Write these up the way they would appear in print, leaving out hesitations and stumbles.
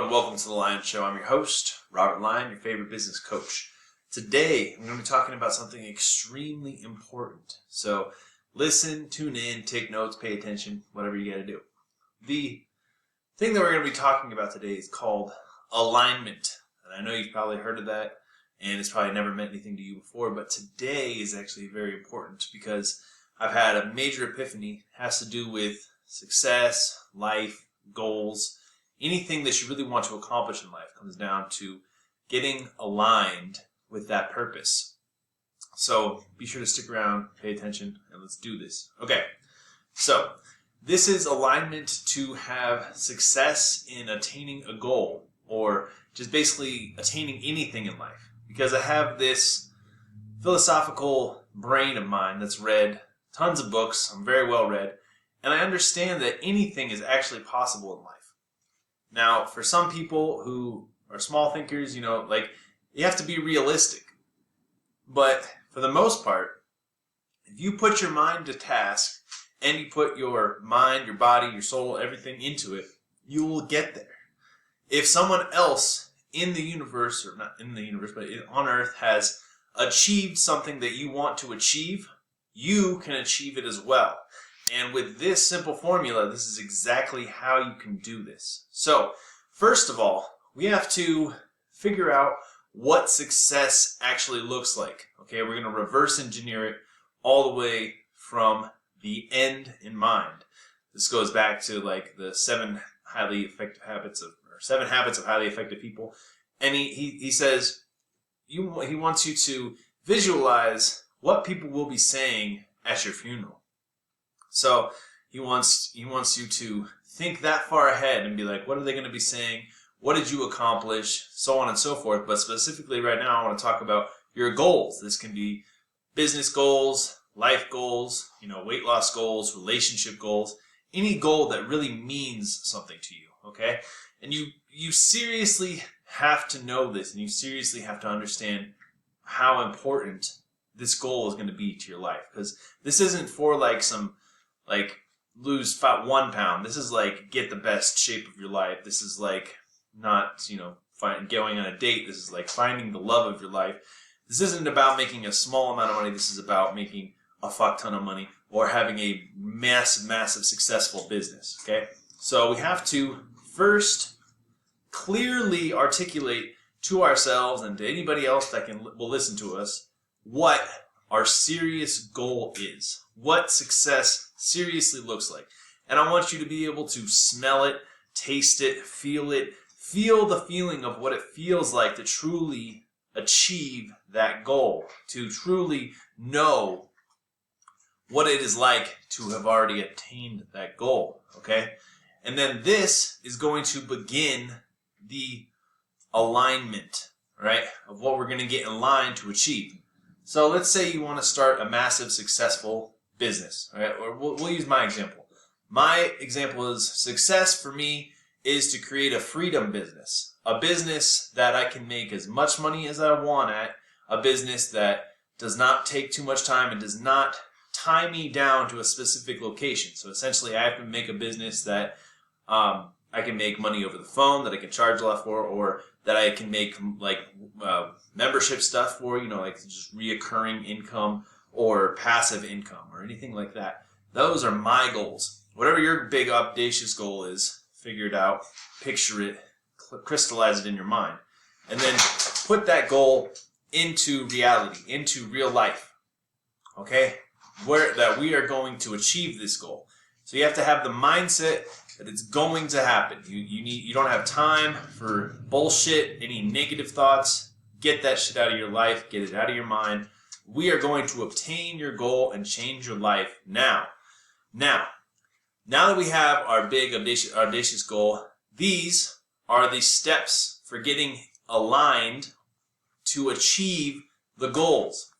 and welcome to The Lion Show. I'm your host, Robert Lyon, your favorite business coach. Today, I'm going to be talking about something extremely important. So listen, tune in, take notes, pay attention, whatever you got to do. The thing that we're going to be talking about today is called alignment. And I know you've probably heard of that, and it's probably never meant anything to you before, but today is actually very important because I've had a major epiphany. It has to do with success, life, goals. Anything that you really want to accomplish in life comes down to getting aligned with that purpose. So be sure to stick around, pay attention, and let's do this. Okay, so this is alignment to have success in attaining a goal or just basically attaining anything in life. Because I have this philosophical brain of mine that's read tons of books, I'm very well read, and I understand that anything is actually possible in life. Now, for some people who are small thinkers, you have to be realistic. But for the most part, if you put your mind to task and you put your mind, your body, your soul, everything into it, you will get there. If someone else in the universe, or not in the universe, but on Earth has achieved something that you want to achieve, you can achieve it as well. And with this simple formula, this is exactly how you can do this. So, first of all, we have to figure out what success actually looks like. Okay, we're going to reverse engineer it all the way from the end in mind. This goes back to like the 7 habits of highly effective people. And he says he wants you to visualize what people will be saying at your funeral. So he wants you to think that far ahead and be like, what are they going to be saying? What did you accomplish? So on and so forth. But specifically right now, I want to talk about your goals. This can be business goals, life goals, weight loss goals, relationship goals, any goal that really means something to you, okay? And you seriously have to know this, and you seriously have to understand how important this goal is going to be to your life. Because this isn't for lose 1 pound. This is like get the best shape of your life. This is like not, going on a date. This is like finding the love of your life. This isn't about making a small amount of money. This is about making a fuck ton of money or having a massive successful business, okay? So we have to first clearly articulate to ourselves and to anybody else that will listen to us what our serious goal is, what success seriously looks like. And I want you to be able to smell it, taste it, feel the feeling of what it feels like to truly achieve that goal, to truly know what it is like to have already attained that goal, okay? And then this is going to begin the alignment, right, of what we're going to get in line to achieve. So let's say you want to start a massive, successful business. All right? Or we'll use my example. My example is success for me is to create a freedom business. A business that I can make as much money as I want at. A business that does not take too much time and does not tie me down to a specific location. So essentially I have to make a business that I can make money over the phone, that I can charge a lot for, or that I can make membership stuff for, like just reoccurring income or passive income or anything like that. Those are my goals. Whatever your big audacious goal is, figure it out, picture it, crystallize it in your mind, and then put that goal into reality, into real life, okay? That we are going to achieve this goal. So you have to have the mindset that it's going to happen. You don't have time for bullshit, any negative thoughts. Get that shit out of your life. Get it out of your mind. We are going to obtain your goal and change your life now. Now that we have our big audacious goal, these are the steps for getting aligned to achieve the goals.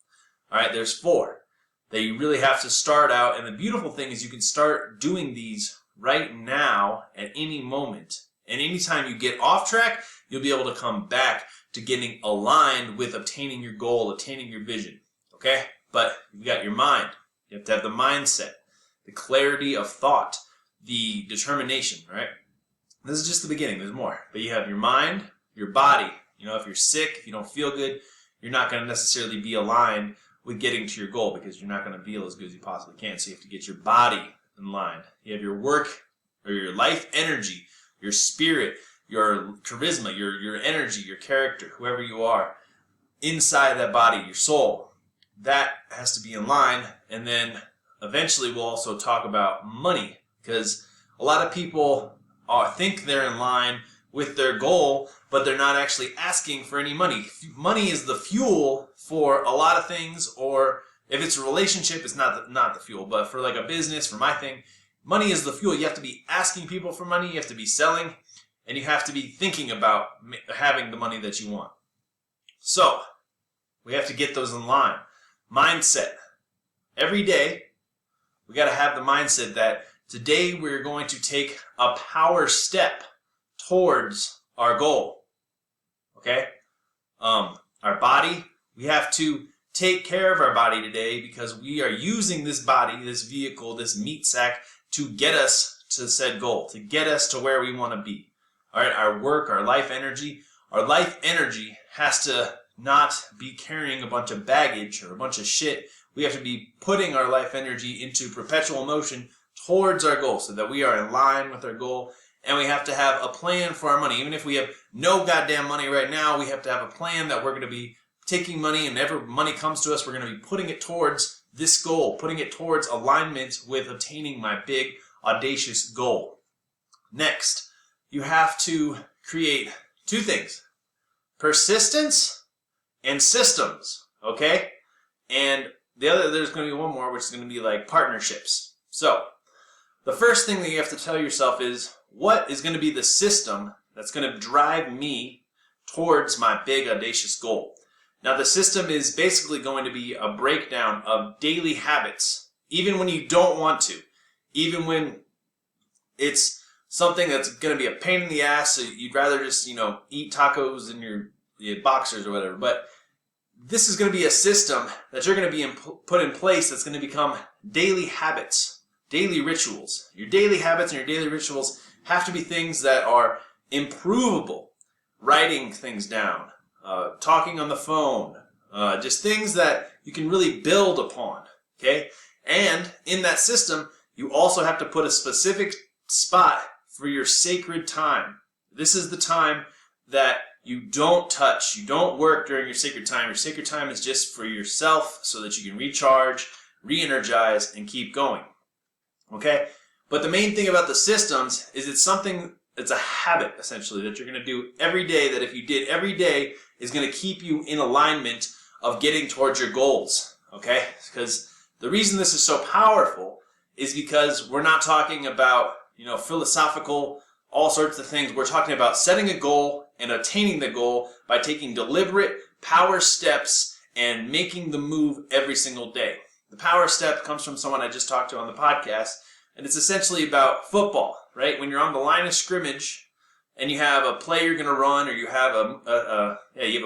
All right, there's 4 that you really have to start out. And the beautiful thing is you can start doing these right now at any moment. And anytime you get off track, you'll be able to come back to getting aligned with obtaining your goal, attaining your vision. Okay? But you got your mind. You have to have the mindset, the clarity of thought, the determination, right? This is just the beginning. There's more. But you have your mind, your body. You know, if you're sick, if you don't feel good, you're not going to necessarily be aligned with getting to your goal because you're not going to feel as good as you possibly can. So you have to get your body in line. You have your work or your life energy, your spirit, your charisma, your energy, your character, whoever you are, inside that body, your soul. That has to be in line. And then eventually we'll also talk about money, because a lot of people think they're in line with their goal, but they're not actually asking for any money. Money is the fuel for a lot of things, or if it's a relationship, it's not the fuel. But for like a business, for my thing, money is the fuel. You have to be asking people for money, you have to be selling, and you have to be thinking about having the money that you want. So, we have to get those in line. Mindset. Every day, we got to have the mindset that today we're going to take a power step towards our goal. Okay? Our body, we have to take care of our body today because we are using this body, this vehicle, this meat sack to get us to said goal, to get us to where we want to be. All right, our work, our life energy. Our life energy has to not be carrying a bunch of baggage or a bunch of shit. We have to be putting our life energy into perpetual motion towards our goal so that we are in line with our goal. And we have to have a plan for our money. Even if we have no goddamn money right now, we have to have a plan that we're going to be taking money, and whenever money comes to us, we're going to be putting it towards this goal, putting it towards alignment with obtaining my big, audacious goal. Next, you have to create two things: persistence and systems, okay? And there's going to be one more, which is going to be like partnerships. So, the first thing that you have to tell yourself is, what is going to be the system that's going to drive me towards my big, audacious goal? Now, the system is basically going to be a breakdown of daily habits, even when you don't want to, even when it's something that's going to be a pain in the ass, so you'd rather just, eat tacos in your boxers or whatever. But this is going to be a system that you're going to be put in place that's going to become daily habits, daily rituals. Your daily habits and your daily rituals have to be things that are improvable. Writing things down, talking on the phone, just things that you can really build upon, okay? And in that system, you also have to put a specific spot for your sacred time. This is the time that you don't touch, you don't work during your sacred time. Your sacred time is just for yourself so that you can recharge, re-energize, and keep going, okay? But the main thing about the systems is it's a habit, essentially, that you're going to do every day, that if you did every day is going to keep you in alignment of getting towards your goals, okay? Because the reason this is so powerful is because we're not talking about, philosophical, all sorts of things. We're talking about setting a goal and attaining the goal by taking deliberate power steps and making the move every single day. The power step comes from someone I just talked to on the podcast, and it's essentially about football, right? When you're on the line of scrimmage and you have a play you're going to run, or you have a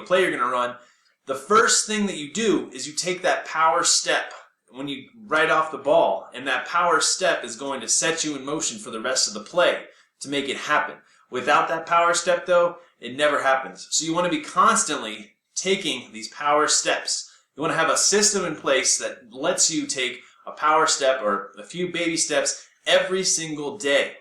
play you're going to run, the first thing that you do is you take that power step when you right off the ball, and that power step is going to set you in motion for the rest of the play to make it happen. Without that power step, though, it never happens. So you want to be constantly taking these power steps. You want to have a system in place that lets you take a power step or a few baby steps every single day.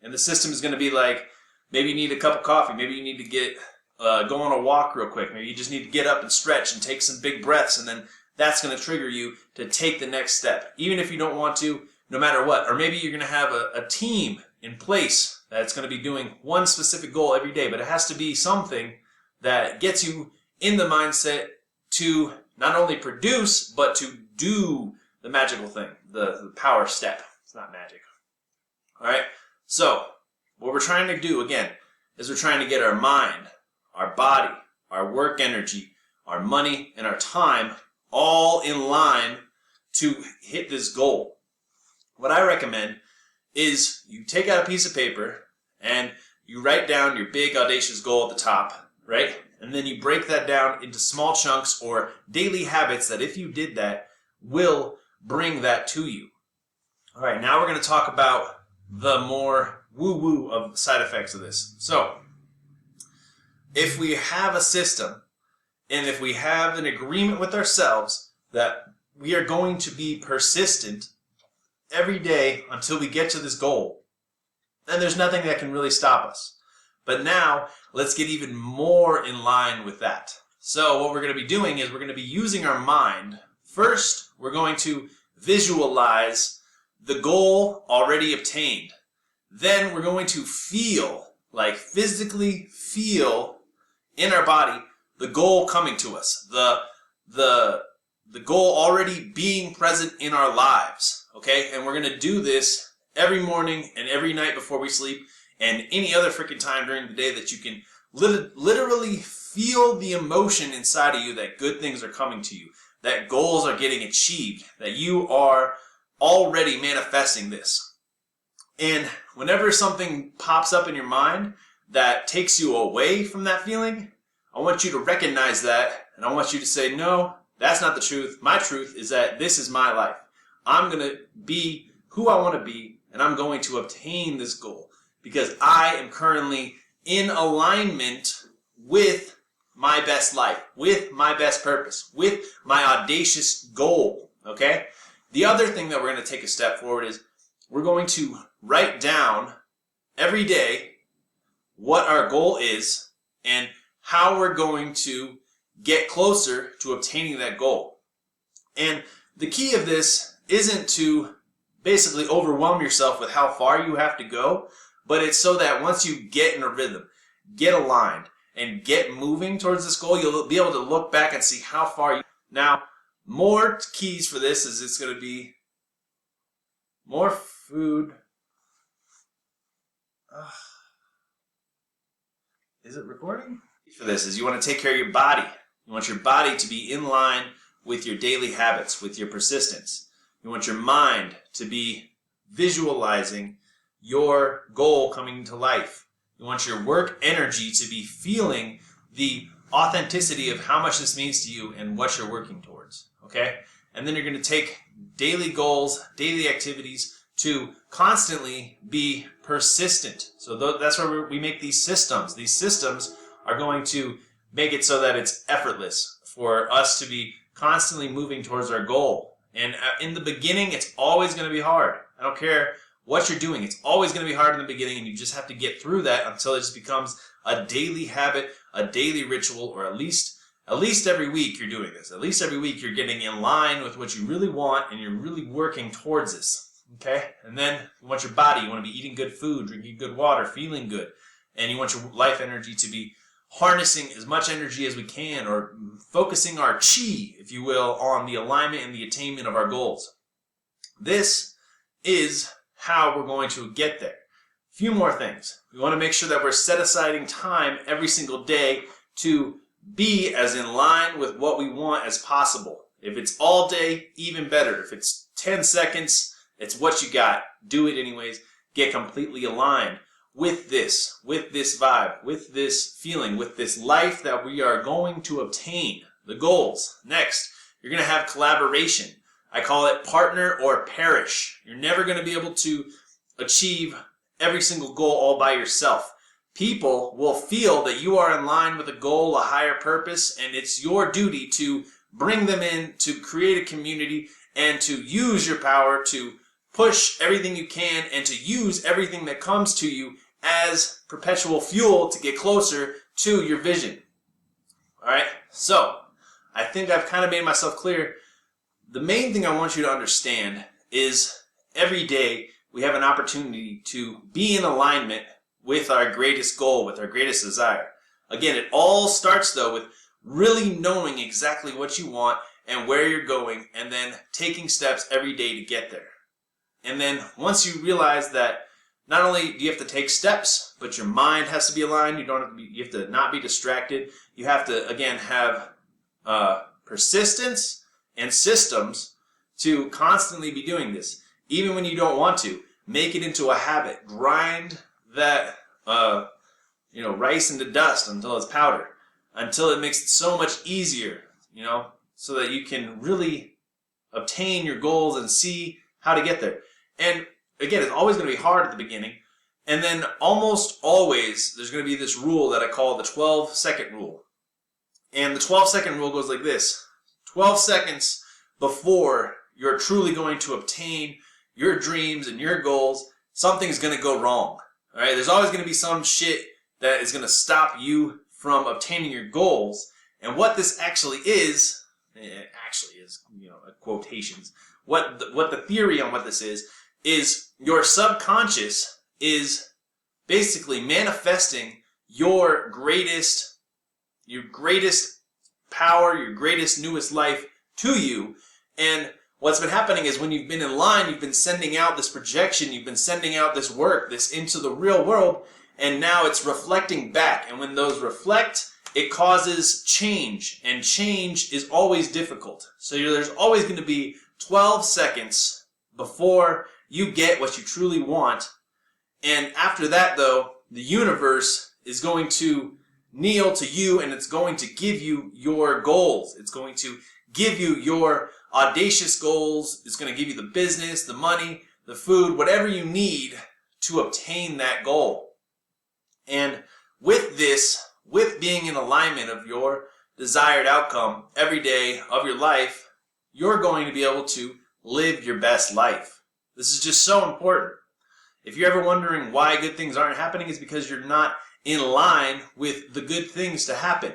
And the system is going to be like, maybe you need a cup of coffee, maybe you need to go on a walk real quick, maybe you just need to get up and stretch and take some big breaths, and then that's going to trigger you to take the next step, even if you don't want to, no matter what. Or maybe you're going to have a team in place that's going to be doing one specific goal every day, but it has to be something that gets you in the mindset to not only produce, but to do the magical thing, the power step. It's not magic. All right? So, what we're trying to do, again, is we're trying to get our mind, our body, our work energy, our money, and our time all in line to hit this goal. What I recommend is you take out a piece of paper and you write down your big, audacious goal at the top, right? And then you break that down into small chunks or daily habits that, if you did that, will bring that to you. All right, now we're going to talk about the more woo-woo of side effects of this. So, if we have a system, and if we have an agreement with ourselves that we are going to be persistent every day until we get to this goal, then there's nothing that can really stop us. But now, let's get even more in line with that. So what we're going to be doing is we're going to be using our mind. First, we're going to visualize the goal already obtained. Then we're going to feel, like physically feel in our body the goal coming to us. The goal already being present in our lives. Okay? And we're going to do this every morning and every night before we sleep and any other freaking time during the day that you can literally feel the emotion inside of you that good things are coming to you, that goals are getting achieved, that you are already manifesting this. And whenever something pops up in your mind that takes you away from that feeling, I want you to recognize that, and I want you to say, no, that's not the truth. My truth is that this is my life. I'm going to be who I want to be, and I'm going to obtain this goal because I am currently in alignment with my best life, with my best purpose, with my audacious goal, okay? The other thing that we're going to take a step forward is we're going to write down every day what our goal is and how we're going to get closer to obtaining that goal. And the key of this isn't to basically overwhelm yourself with how far you have to go, but it's so that once you get in a rhythm, get aligned, and get moving towards this goal, you'll be able to look back and see how far you... Now, more keys for this is it's going to be more food. Is it recording? For this is you want to take care of your body. You want your body to be in line with your daily habits, with your persistence. You want your mind to be visualizing your goal coming to life. You want your work energy to be feeling the authenticity of how much this means to you and what you're working towards. Okay? And then you're going to take daily goals, daily activities to constantly be persistent. So that's where we make these systems. These systems are going to make it so that it's effortless for us to be constantly moving towards our goal. And in the beginning, it's always going to be hard. I don't care what you're doing. It's always going to be hard in the beginning, and you just have to get through that until it just becomes a daily habit, a daily ritual, or at least every week you're doing this. At least every week you're getting in line with what you really want, and you're really working towards this. Okay? And then you want your body. You want to be eating good food, drinking good water, feeling good. And you want your life energy to be harnessing as much energy as we can, or focusing our chi, if you will, on the alignment and the attainment of our goals. This is how we're going to get there. A few more things. We want to make sure that we're set aside time every single day to be as in line with what we want as possible. If it's all day, even better. If it's 10 seconds, it's what you got. Do it anyways. Get completely aligned with this vibe, with this feeling, with this life that we are going to obtain. The goals. Next, you're going to have collaboration. I call it partner or perish. You're never going to be able to achieve every single goal all by yourself. People will feel that you are in line with a goal, a higher purpose, and it's your duty to bring them in, to create a community, and to use your power to push everything you can and to use everything that comes to you as perpetual fuel to get closer to your vision. Alright, so I think I've kind of made myself clear. The main thing I want you to understand is every day we have an opportunity to be in alignment with our greatest goal, with our greatest desire. Again, it all starts though with really knowing exactly what you want and where you're going, and then taking steps every day to get there. And then once you realize that not only do you have to take steps, but your mind has to be aligned. You have to not be distracted. You have to, again, have persistence and systems to constantly be doing this. Even when you don't want to, make it into a habit. Grind that rice into dust until it's powder, until it makes it so much easier, so that you can really obtain your goals and see how to get there. And again, it's always going to be hard at the beginning. And then almost always there's going to be this rule that I call the 12-second rule. And the 12-second rule goes like this. 12 seconds before you're truly going to obtain your dreams and your goals, something's going to go wrong. All right? There's always going to be some shit that is going to stop you from obtaining your goals. And what this actually is, quotations. What the theory on what this is your subconscious is basically manifesting your greatest power, your greatest, newest life to you. And what's been happening is when you've been in line, you've been sending out this projection, you've been sending out this work, this into the real world, and now it's reflecting back. And when those reflect, it causes change, and change is always difficult. So there's always going to be 12 seconds before you get what you truly want. And after that, though, the universe is going to kneel to you, and it's going to give you your goals. It's going to give you your audacious goals. It's going to give you the business, the money, the food, whatever you need to obtain that goal. And with this, with being in alignment of your desired outcome every day of your life, you're going to be able to live your best life. This is just so important. If you're ever wondering why good things aren't happening, it's because you're not in line with the good things to happen.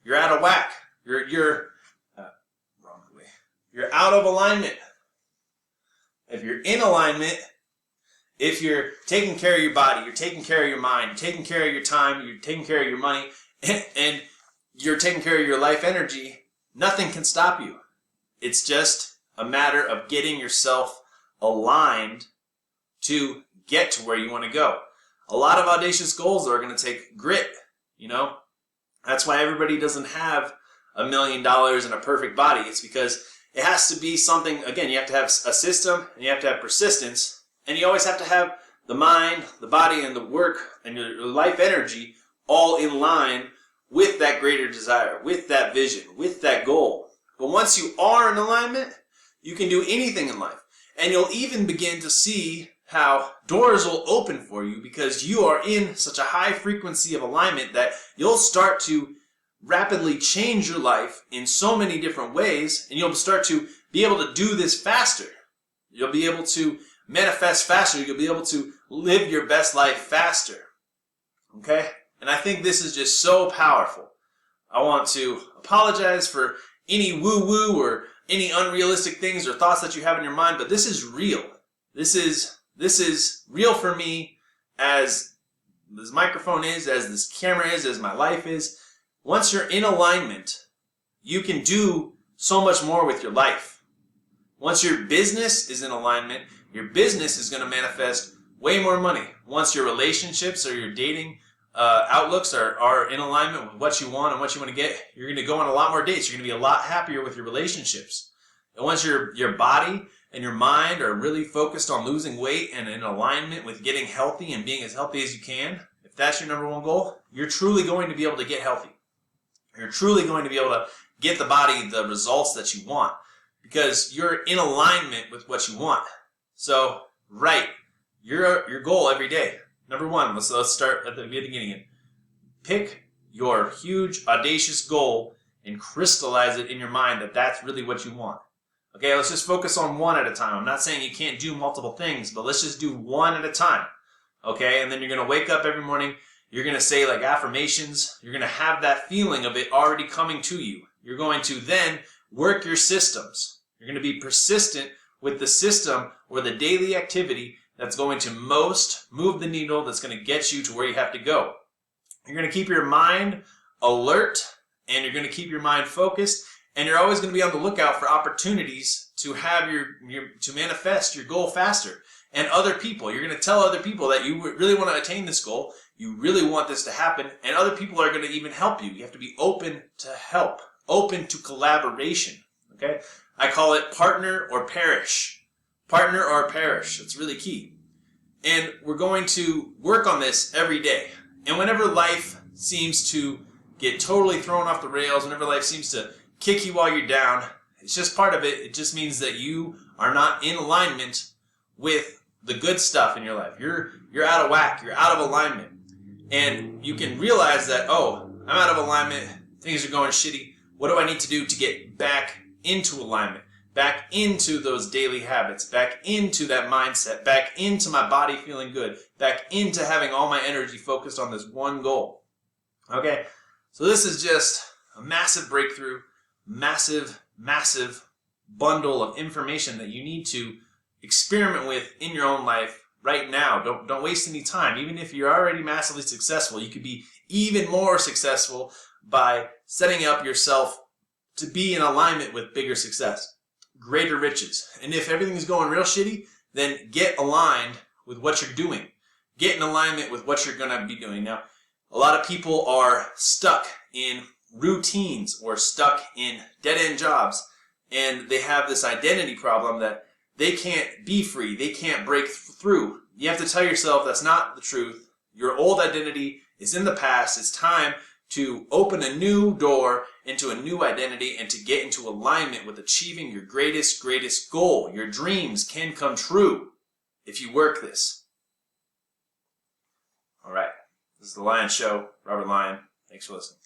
You're out of whack. You're wrong way. You're out of alignment. If you're in alignment, if you're taking care of your body, you're taking care of your mind, you're taking care of your time, you're taking care of your money, and you're taking care of your life energy, nothing can stop you. It's just a matter of getting yourself aligned to get to where you want to go. A lot of audacious goals are going to take grit, That's why everybody doesn't have $1 million and a perfect body. It's because it has to be something, again, you have to have a system, and you have to have persistence, and you always have to have the mind, the body, and the work, and your life energy all in line with that greater desire, with that vision, with that goal. But once you are in alignment, you can do anything in life. And you'll even begin to see how doors will open for you because you are in such a high frequency of alignment that you'll start to rapidly change your life in so many different ways, and you'll start to be able to do this faster. You'll be able to manifest faster. You'll be able to live your best life faster. Okay? And I think this is just so powerful. I want to apologize for any woo-woo or any unrealistic things or thoughts that you have in your mind, but this is real. This is real for me, as this microphone is, as this camera is, as my life is. Once you're in alignment, you can do so much more with your life. Once your business is in alignment, your business is going to manifest way more money. Once your relationships or your dating outlooks are in alignment with what you want and what you want to get, you're going to go on a lot more dates. You're going to be a lot happier with your relationships. And once your body and your mind are really focused on losing weight and in alignment with getting healthy and being as healthy as you can, if that's your number one goal, you're truly going to be able to get healthy. You're truly going to be able to get the body the results that you want because you're in alignment with what you want. So, write your goal every day. Number one, let's start at the beginning. Pick your huge, audacious goal and crystallize it in your mind that that's really what you want. Okay, let's just focus on one at a time. I'm not saying you can't do multiple things, but let's just do one at a time. Okay, and then you're going to wake up every morning. You're going to say like affirmations. You're going to have that feeling of it already coming to you. You're going to then work your systems. You're going to be persistent with the system or the daily activity that's going to most move the needle, that's going to get you to where you have to go. You're going to keep your mind alert, and you're going to keep your mind focused, and you're always going to be on the lookout for opportunities to have to manifest your goal faster. And other people, you're going to tell other people that you really want to attain this goal, you really want this to happen, and other people are going to even help you. You have to be open to help, open to collaboration. Okay? I call it partner or perish. Partner or perish. It's really key. And we're going to work on this every day. And whenever life seems to get totally thrown off the rails, whenever life seems to kick you while you're down, it's just part of it. It just means that you are not in alignment with the good stuff in your life. You're out of whack. You're out of alignment. And you can realize that, oh, I'm out of alignment. Things are going shitty. What do I need to do to get back into alignment? Back into those daily habits, back into that mindset, back into my body feeling good, back into having all my energy focused on this one goal. Okay, so this is just a massive breakthrough, massive bundle of information that you need to experiment with in your own life right now. Don't waste any time. Even if you're already massively successful, you could be even more successful by setting up yourself to be in alignment with bigger success, greater riches. And if everything's going real shitty, then get aligned with what you're doing. Get in alignment with what you're going to be doing. Now, a lot of people are stuck in routines or stuck in dead-end jobs, and they have this identity problem that they can't be free. They can't break through. You have to tell yourself that's not the truth. Your old identity is in the past. It's time to open a new door into a new identity and to get into alignment with achieving your greatest goal. Your dreams can come true if you work this. All right. This is The Lion Show. Robert Lyon. Thanks for listening.